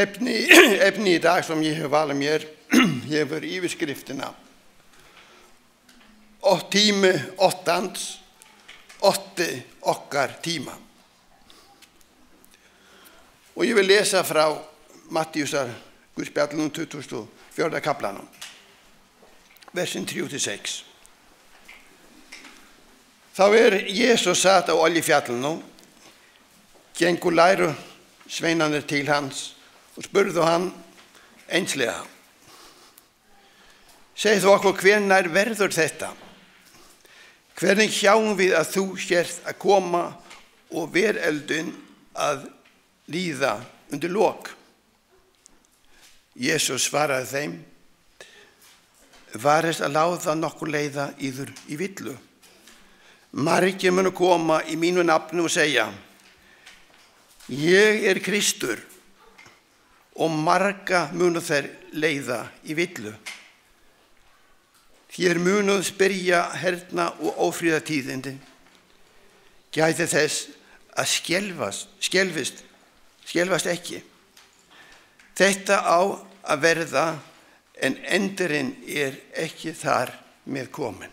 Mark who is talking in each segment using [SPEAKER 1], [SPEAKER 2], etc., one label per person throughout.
[SPEAKER 1] Efni i dag som jeg har valgt mer, hever iverskrifterna. 8 time, 8 okkar tíma. Og jeg vil lese fra Mattiusar Gudsbjallum 24. kaplanum, versen 3-6. Þá Jesus satt á oljefjallinu, gengu læru sveinarnir til hans og spurðu hann einslega. Segð þú okkur hvenær verður þetta? Hvernig sjáum við að þú sért að koma og vereldun að líða undir lok? Jesus svaraði þeim, varist að láta nokkur leiða yður í villu. Margir munu koma í mínu nafni og segja, ég Kristur, og marga munu þeir leiða í villu. Þér munuð spyrja herna og ófríðatíðindi. Gæti þess að skelfast ekki. Þetta á að verða, en endurinn ekki þar með komin.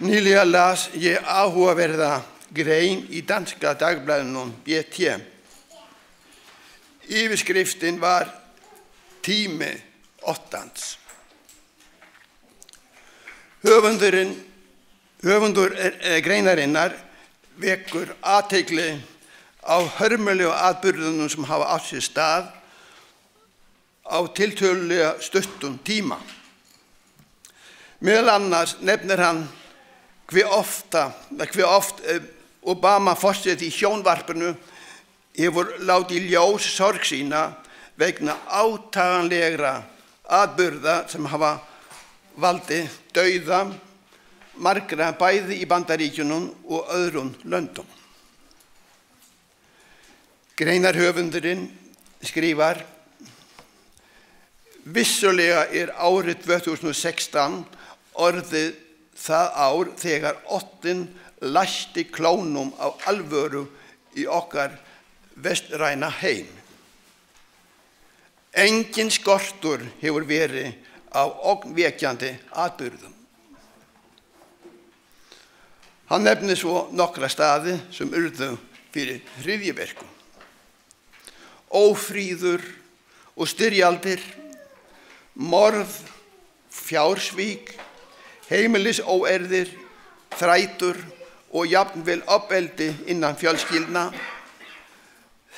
[SPEAKER 1] Nýlega las ég áhugaverða grein í danska dagblaðinum BT. Yfirskriftin var Time 8. Höfundur greinarinnar vekur athygli á hörmulegu atburðunum sem hafa átt sér stað á tiltölulega stuttum tíma. Meðal annars nefnir hann hve oft Obama forseti í sjónvarpinu hefur látið í ljós sorg sína vegna átaganlegra atburða sem hafa valdið dauða margra bæði í Bandaríkjunum og öðrum löndum. Greinarhöfundurinn skrifar, vissulega árið 2016 orðið það ár þegar óttinn læsti klónum á alvöru í okkar vestræna heim. Engin skortur hefur verið á ógnvekjandi atburðum. Hann nefnir svo nokkra staði sem urðu fyrir hryðjuverkum. Ófríður og styrjaldir, morð, fjársvík, heimilisóerðir, þrætur og jafnvel uppeldi innan fjölskyldna,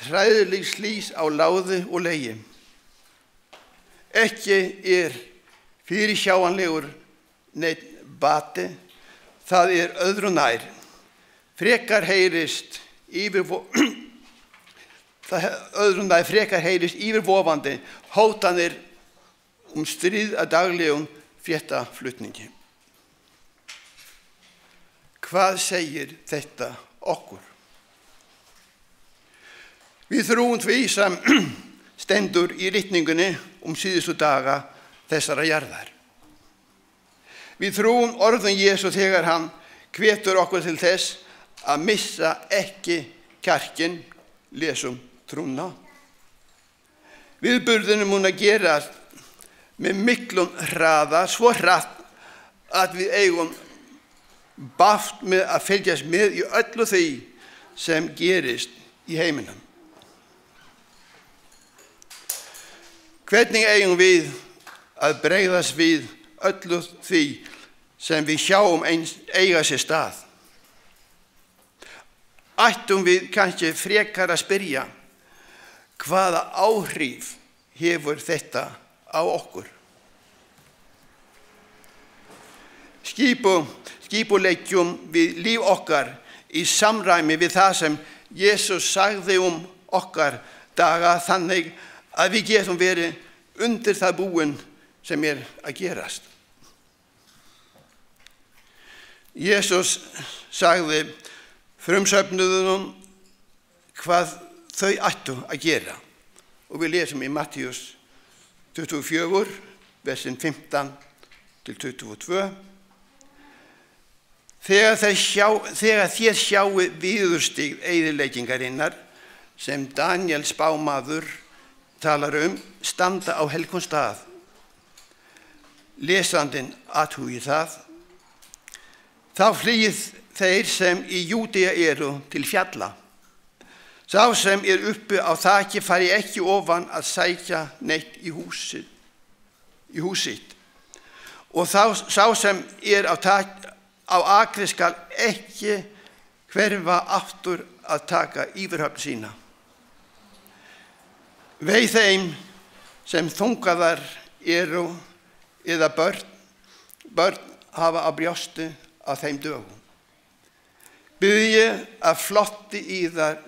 [SPEAKER 1] hræðileg slys á láði og legi. Ekki fyrirsjáanlegur neinn bati, það öðru nær. Frekar heyrist yfirvofandi hótanir stríð að daglegum fréttaflutningi. Hvað segir þetta okkur? Við þurfum því sem stendur í ritningunni síðustu daga þessara jarðar. Við þurfum orðum Jesú þegar hann hvetur okkur til þess að missa ekki kjarkinn, lesum trúna. Viðburðurinn mun að gerast með miklum hraða, svo hratt að við eigum bágt með að fylgjast með í öllu því sem gerist í heiminum. Hvernig eigum við að bregðast við öllu því sem við sjáum eiga sér stað? Ættum við kannski frekar að spyrja, hvaða áhrif hefur þetta á okkur? Skipuleggjum við líf okkar í samræmi við það sem Jesus sagði okkar daga, þannig að við getum verið undir það búin sem að gerast. Jesus sagði frumsöfnuðunum hvað þau ættu að gera. Og við lesum í Mattíus 24, versin 15-22. Þegar þér sjáu viðurstig eyðileggingarinnar sem Daniel spámaður talar standa á helgum stað. Lesandinn athugi það. Þá flýið þeir sem í Júdea eru til fjalla. Sá sem uppi á þaki fari ekki ofan að sækja neitt í hús sitt. Og sá sem á akri skal ekki hverfa aftur að taka yfirhöfn sína. Vei þeim sem þungaðar eru eða börn hafa á brjósti á þeim dögum. Biðji að flotti yðar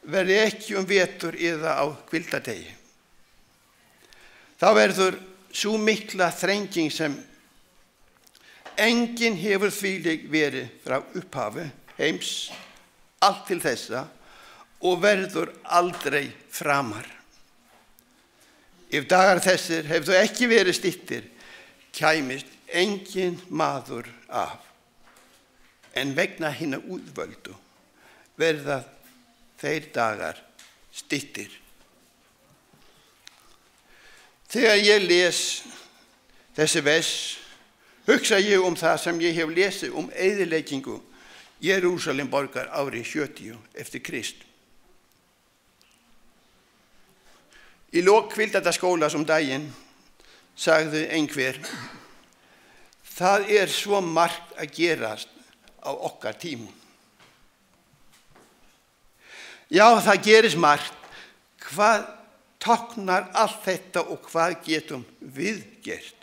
[SPEAKER 1] verði ekki vetur eða á hvildardegi. Þá verður sú mikla þrenging sem enginn hefur þvílík verið frá upphafi heims allt til þessa og verður aldrei framar. Ef dagar þessir hefðu ekki verið styttir, kæmist enginn maður af. En vegna hinna útvöldu verða þeir dagar styttir. Þegar ég les þessi vers, hugsa ég það sem ég hef lesið eyðileggingu Jerúsalem borgar árið 70 eftir Krist. Í lok kvildardagsskóla daginn sagði einhver: það svo margt að gerast á okkar tímum. Já, það gerist margt. Hvað táknar allt þetta og hvað getum við gert?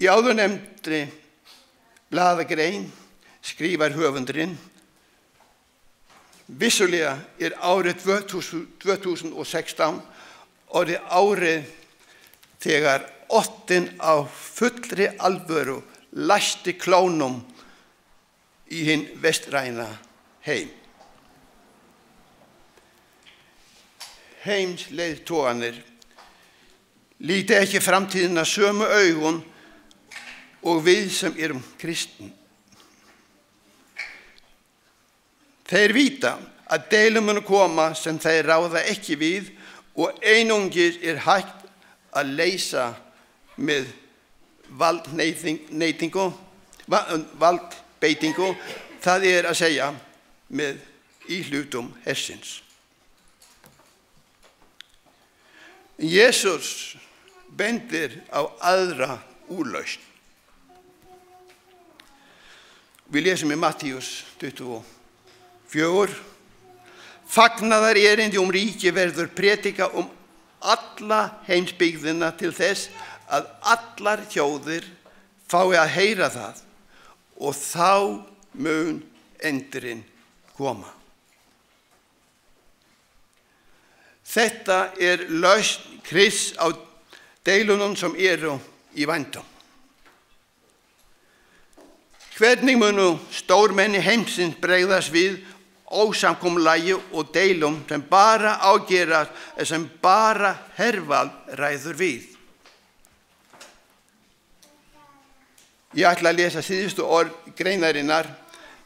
[SPEAKER 1] Í áðurnefndri blaðagrein skrifar höfundurinn: vissulega árið 2016 orðið árið þegar óttinn á fullri alvöru læsti klónum í hinn vestræna heim. Heimsleiðtogarnir líta ekki framtíðina sömu augun og við sem erum kristni. Þeir vita að deilur munu koma sem þeir ráða ekki við og einungis hægt að leysa með valdbeitingu, það að segja með íhlutum hersins. Jesus bendir á aðra úrlausn. Við lesum í Mattíus 24. Fagnaðar erindi ríki verður predika alla heimsbyggðina til þess að allar þjóðir fái að heyra það og þá mun endurinn koma. Þetta lausn Krists á deilunum sem eru í vændum. Hvernig munu stórmenni heimsins bregðast við ósamkomulagi og deilum sem bara ágerast eða sem bara hervald ræður við? Ég ætla að lesa síðustu orð greinarinnar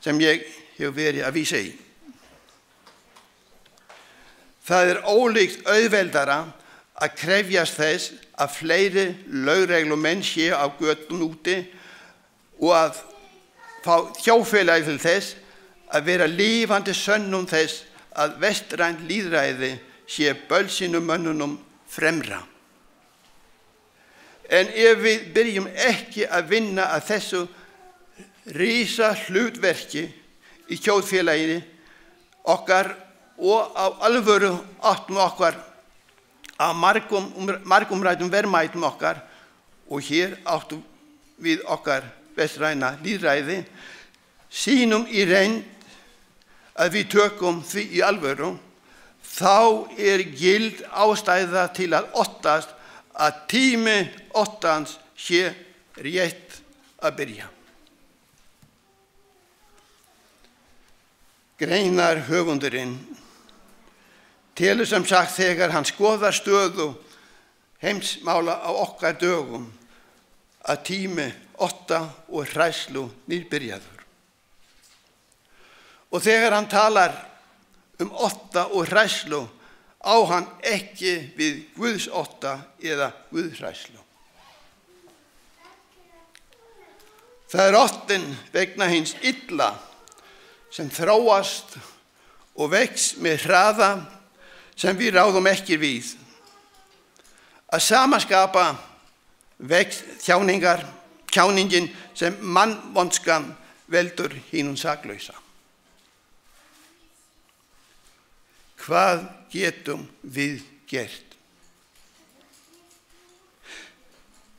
[SPEAKER 1] sem ég hef verið að vísa í. Það ólíkt auðveldara að krefjast þess að fleiri lögreglumenn séu á götum úti og að fá þjóðfélagið til þess að vera lifandi sönnum þess að vestrænt lýðræði sé bölsínum mönnunum fremra. En ef við byrjum ekki að vinna að þessu rísa hlutverki í þjóðfélaginu okkar og á alvöru áttum okkar að margumræddum verðmætum okkar og hér áttum við okkar vestræna lýðræði, sýnum í reynd að við tökum því í alvöru, þá gild ástæða til að óttast að tími óttans sé rétt að byrja. Greinar höfundurinn telur sem sagt þegar hann skoðar stöðu heimsmála á okkar dögum að tími otta og hræslu nýbyrjaður. Og þegar hann talar otta og hræslu á hann ekki við Guðs otta eða Guðs hræslu. Það ottin vegna hins illa sem þróast og vex með hraða sem við ráðum ekki við. Að samaskapa vex tjáningin sem mannvonskan veldur hinum saklausa. Hvað getum við gert?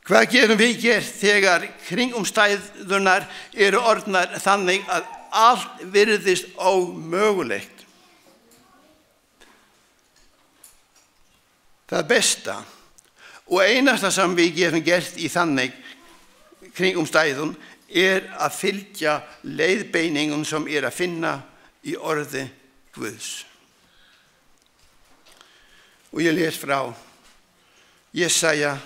[SPEAKER 1] Hvað getum við gert þegar kringumstæðurnar eru orðnar þannig að allt virðist ómögulegt? Það besta og einasta sem við getum gert í þannig kringumstæðum að fylgja leiðbeiningum sem að finna í orði Guðs. Og ég les frá Jesaja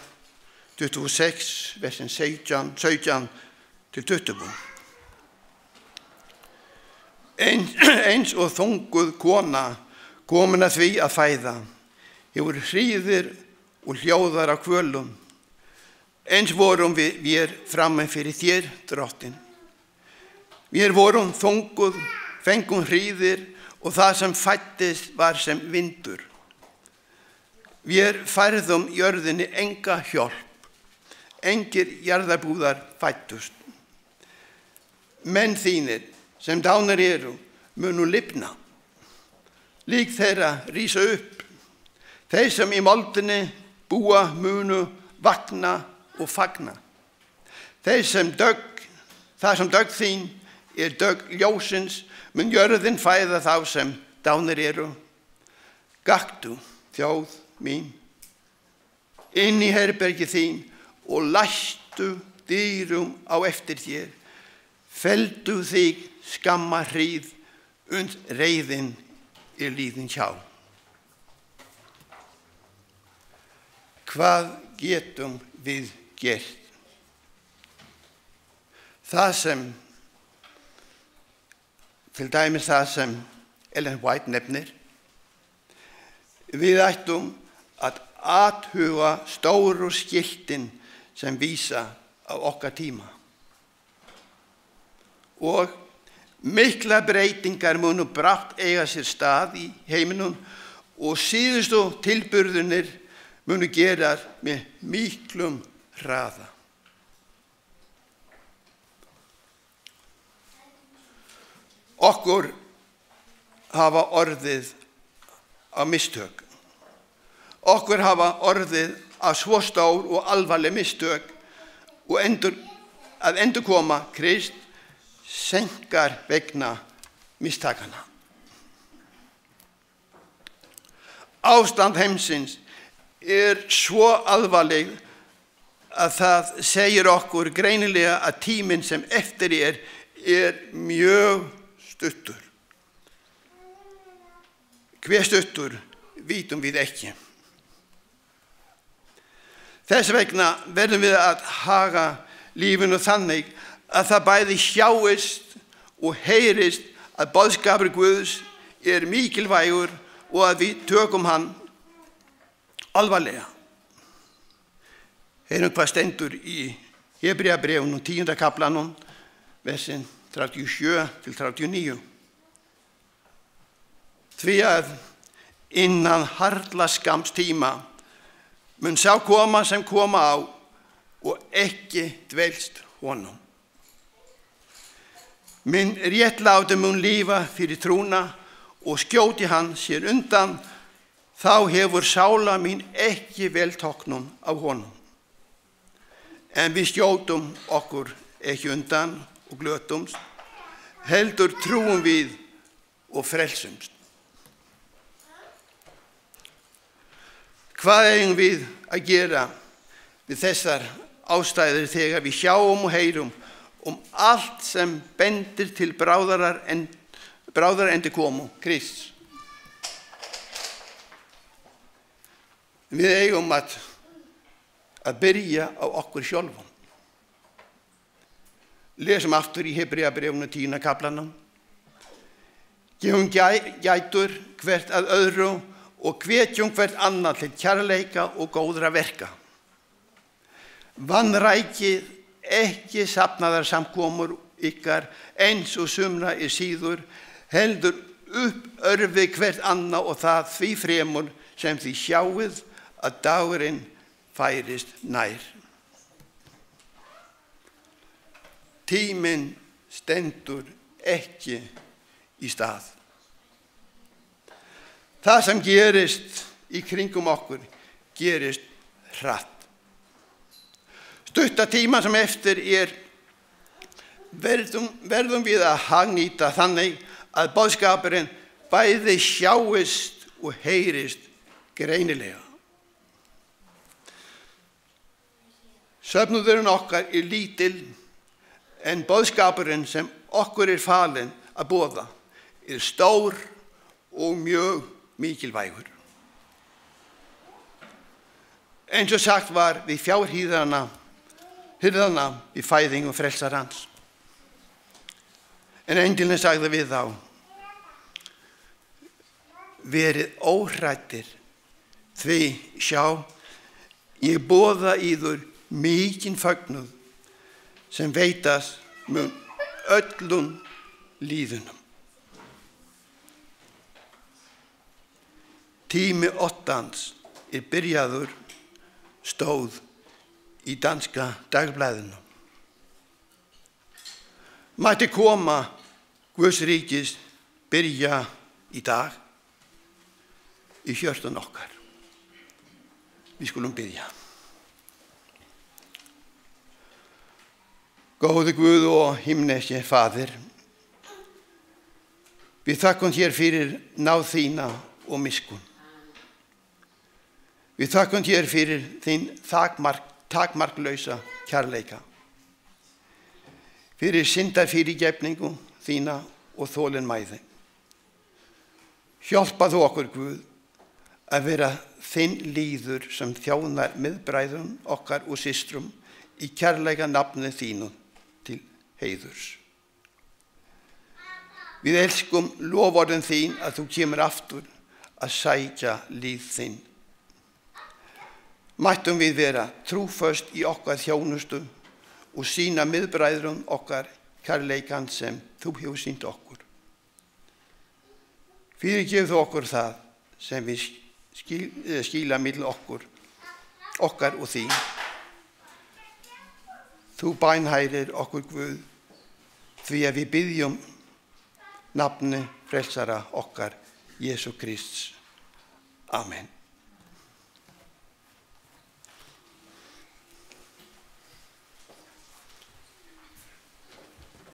[SPEAKER 1] 26, versin 17 til 20. Eins og þunguð kona komin að því að fæða, hefur hríðir og hljóðar á kvölum. Eins vorum við framme fyrir þér, drottin. Við vorum þunguð, fengum hríðir og það sem fættist var sem vindur. Við færðum jörðinni enga hjálp, engir jarðarbúðar fættust. Menn þínir sem dánir eru munu lifna, lík þeirra rísa upp. Þeir sem í moldinni búa munu vakna og fagna. Það sem dögg þín dögg ljósins, mun jörðin fæða þá sem dánir eru. Gakktu, þjóð mín, inn í herbergi þín og læstu dýrum á eftir þér. Feldu þig skamma hríð, und reiðin líðin hjá. Hvað getum við gert? Það sem, til dæmis það sem Ellen White nefnir, við ættum að athuga stóru skiltin sem vísa á okkar tíma. Og mikla breytingar munu brátt eiga sér stað í heiminum og síðustu tilburðunir munu gera með miklum hraða. Okkur hafa orðið á mistök. Okkur hafa orðið á svo stór og alvarleg mistök og að endurkoma Krist senkar vegna mistakana. Ástand heimsins svo alvarleg að það segir okkur greinilega að tíminn sem eftir mjög stuttur. Hver stuttur vitum við ekki. Þess vegna verðum við að haga lífinu þannig að það bæði sjáist og heyrist að boðskapur Guðs mikilvægur og að við tökum hann alvarlega. Heyrum hvað stendur í Hebreabréfunum 10. kaflanum, versin 37 til 39. Því að innan harla skamms tíma mun sá koma sem koma á og ekki dvelst honum. Minn réttláti mun lífa fyrir trúna og skjóti hann sér undan, þá hefur sála mín ekki veltóknun á honum. En við skjótum okkur ekki undan og glötumst, heldur trúum við og frelsumst. Hvað eigum við að gera við þessar ástæður þegar við sjáum og heyrum allt sem bendir til bráðar endurkomu Krists? Við eigum að byrja á okkur sjálfum. Lesum aftur í Hebreabréfinu 10. kaplanum. Gefum gætur hvert að öðru og hvetjum hvert annað til kærleika og góðra verka. Vanrækið ekki safnaðar samkomur ykkar eins og sumra síður, heldur upp örfi hvert annað og það því fremur sem því sjáið að dagurinn færist nær. Tíminn stendur ekki í stað. Það sem gerist í kringum okkur gerist hratt. Stutta tíma sem eftir verðum við að hagnýta þannig að boðskapurinn bæði sjáist og heyrist greinilega. Söfnuðurinn okkar lítil en boðskapurinn sem okkur falinn að boða stór og mjög mikilvægur. Eins og sagt var við fjárhirðana við fæðingu frelsarans. En englinn sagði við þá, verið óhræddir, því sjá, ég boða yður mikinn fögnuð sem veitast mun öllum líðunum. Tími óttans byrjaður stóð í danska dagblaðinu. Mætti koma Guðs ríkis byrja í dag í hjörtan okkar. Við skulum biðja. Góði Guð og himneski Faðir, við þakkum þér fyrir náð þína og miskunn. Við þakkum þér fyrir þín takmarklausa kærleika, fyrir syndarfyrirgefningu þína og þolinmæði. Hjálpaðu okkur, Guð, að vera þinn líður sem þjónar meðbræðrum okkar og systrum í kærleika nafni þínu til heiðurs. Við elskum loforðin þín að þú kemur aftur að sækja líf þinn. Mættum við vera trúföst í okkar þjónustu og sýna meðbræðrum okkar kærleikan sem þú hefur sýnt okkur. Fyrirgefðu okkur það sem við skila milli okkar og þín. Þú bænhærir okkur, Guð, því að við biðjum nafni frelsara okkar, Jesú Krists. Amen.